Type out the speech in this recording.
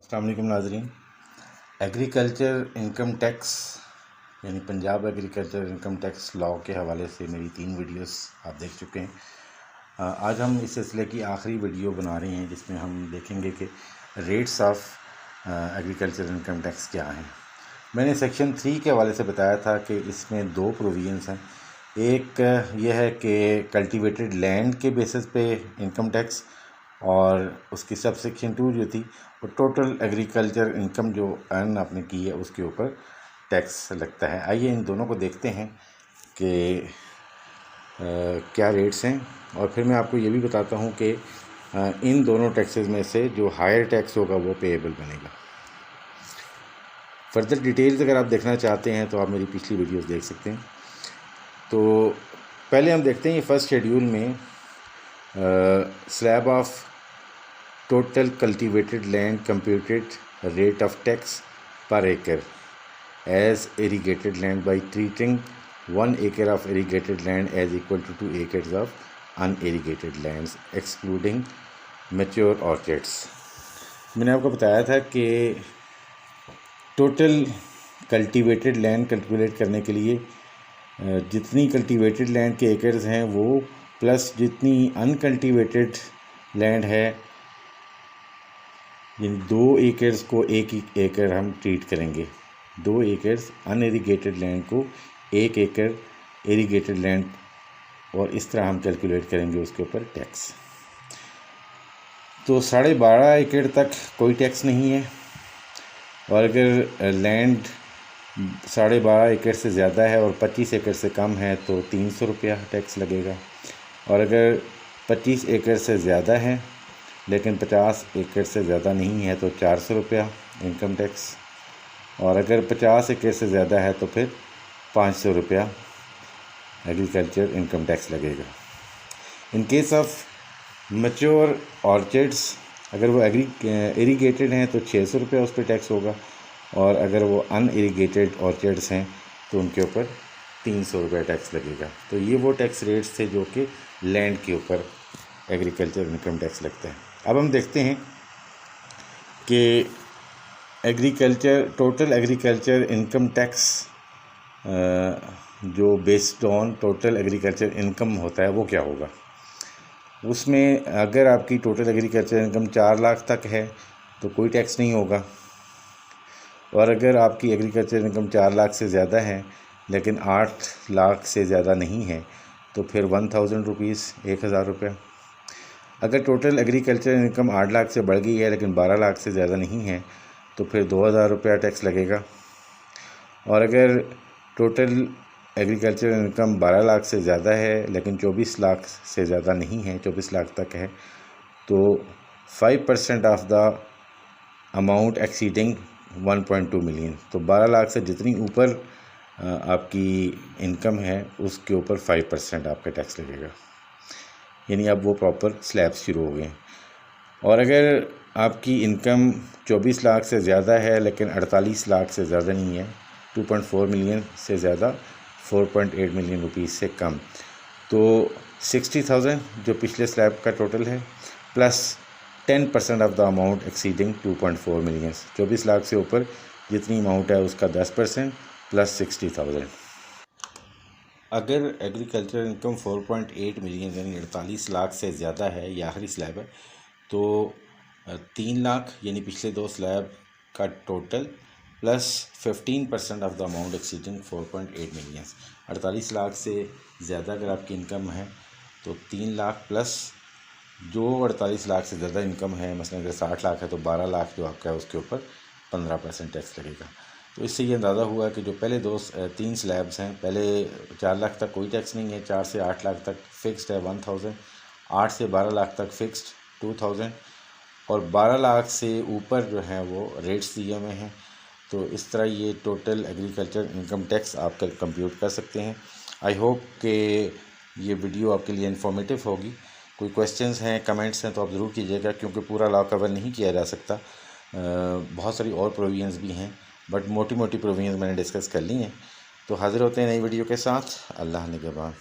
अस्सलाम वालेकुम नाज़रीन। एग्रीकल्चर इनकम टैक्स यानी Punjab agriculture income tax law के हवाले से मेरी 3 वीडियोस आप देख चुके हैं। आज हम इस सिलसिले की आखिरी वीडियो बना रहे हैं जिसमें हम देखेंगे कि rates of agriculture income tax क्या हैं। मैंने सेक्शन 3 के हवाले से बताया था कि इसमें 2 प्रोविजंस हैं। एक यह है कि कल्टीवेटेड लैंड के बेसिस पे इनकम टैक्स, और उसकी सब सेक्शन 2 जो थी वो टोटल एग्रीकल्चर इनकम जो अर्न आपने की है उसके ऊपर टैक्स लगता है। आइए इन दोनों को देखते हैं कि क्या रेट्स हैं, और फिर मैं आपको ये भी बताता हूँ कि इन दोनों टैक्सेस में से जो हायर टैक्स होगा वो पेएबल बनेगा। फर्दर डिटेल्स अगर आप देखना चाहते हैं तो आप मेरी पिछली वीडियोस देख सकते हैं। तो पहले हम देखते हैं ये फर्स्ट शेड्यूल में slab of total cultivated land computed rate of tax per acre as irrigated land by treating 1 acre of irrigated land as equal to 2 acres of unirrigated lands excluding mature orchards। मैंने आपको बताया था कि total cultivated land calculate करने के लिए जितनी cultivated land के एकर्स हैं वो प्लस जितनी अनकल्टीवेटेड लैंड है, यानी 2 एकर्स को 1 एकड़ हम ट्रीट करेंगे। 2 एकर्स अनइरिगेटेड लैंड को 1 एकड़ इरिगेटेड लैंड, और इस तरह हम कैलकुलेट करेंगे उसके ऊपर टैक्स। तो 12.5 एकड़ तक कोई टैक्स नहीं है, और अगर लैंड 12.5 एकड़ से ज़्यादा है और 25 एकड़ से कम है तो 300 रुपया टैक्स लगेगा, और अगर 25 एकड़ से ज़्यादा है लेकिन 50 एकड़ से ज़्यादा नहीं है तो 400 रुपया इनकम टैक्स, और अगर 50 एकड़ से ज़्यादा है तो फिर 500 रुपया एग्रीकल्चर इनकम टैक्स लगेगा। In case of mature orchards, अगर वो इरिगेटेड हैं तो 600 रुपया उस पर टैक्स होगा, और अगर वो अनइरिगेटेड ऑर्चर्ड्स हैं तो उनके ऊपर 300 रुपया टैक्स लगेगा। तो ये वो टैक्स रेट्स थे जो कि लैंड के ऊपर एग्रीकल्चर इनकम टैक्स लगता है। अब हम देखते हैं कि टोटल एग्रीकल्चर इनकम टैक्स जो based on total agriculture income होता है वो क्या होगा। उसमें अगर आपकी टोटल एग्रीकल्चर इनकम 4 लाख तक है तो कोई टैक्स नहीं होगा, और अगर आपकी एग्रीकल्चर इनकम 4 लाख से ज़्यादा है लेकिन 8 लाख से ज़्यादा नहीं है तो फिर 1000 रुपीज़ 1000 रुपया। अगर टोटल एग्रीकल्चर इनकम 8 लाख से बढ़ गई है लेकिन 12 लाख से ज़्यादा नहीं है तो फिर 2000 रुपया टैक्स लगेगा, और अगर टोटल एग्रीकल्चर इनकम 12 लाख से ज़्यादा है लेकिन 24 लाख से ज़्यादा नहीं है, 24 लाख तक है, तो 5% of the amount exceeding 1.2 million. तो 12 लाख से जितनी ऊपर आपकी इनकम है उसके ऊपर 5% आपका टैक्स लगेगा, यानी अब वो प्रॉपर स्लैब्स शुरू हो गए। और अगर आपकी इनकम 24 लाख से ज़्यादा है लेकिन 48 लाख से ज़्यादा नहीं है, 2.4 मिलियन से ज़्यादा 4.8 मिलियन रुपीज़ से कम, तो 60,000 जो पिछले स्लैब का टोटल है plus 10% of the amount exceeding 2.4 million. 24 lakh से ऊपर जितनी अमाउंट है उसका 10% प्लस 60,000। अगर एग्रीकल्चर इनकम 4.8 मिलियन यानी 48 लाख से ज़्यादा है, ये आखिरी स्लैब है, तो 3 लाख यानी पिछले 2 स्लैब का total plus 15% of the amount exceeding 4.8 million. 48 lakh से ज़्यादा अगर आपकी इनकम है तो 3 लाख प्लस जो 48 लाख से ज़्यादा इनकम है, मसलन अगर 60 लाख है तो 12 लाख जो आपका है उसके ऊपर 15% टैक्स लगेगा। तो इससे ये अंदाज़ा हुआ कि जो पहले 3 स्लैब्स हैं, पहले 4 लाख तक कोई टैक्स नहीं है, 4 से 8 लाख तक फ़िक्स्ड है 1000, 8 से 12 लाख तक फ़िक्स्ड 2000, और 12 लाख से ऊपर जो है वो रेट्स दिए हुए हैं। तो इस तरह ये टोटल एग्रीकल्चर इनकम टैक्स आप कंप्यूट कर सकते हैं। आई होप कि ये वीडियो आपके लिए इन्फॉर्मेटिव होगी। कोई क्वेश्चंस हैं, कमेंट्स हैं तो आप ज़रूर कीजिएगा, क्योंकि पूरा लॉ कवर नहीं किया जा सकता। बहुत सारी और प्रोविजंस भी हैं, बट मोटी मोटी प्रोविजंस मैंने डिस्कस कर ली हैं। तो हाज़िर होते हैं नई वीडियो के साथ। अल्लाह निगहबान।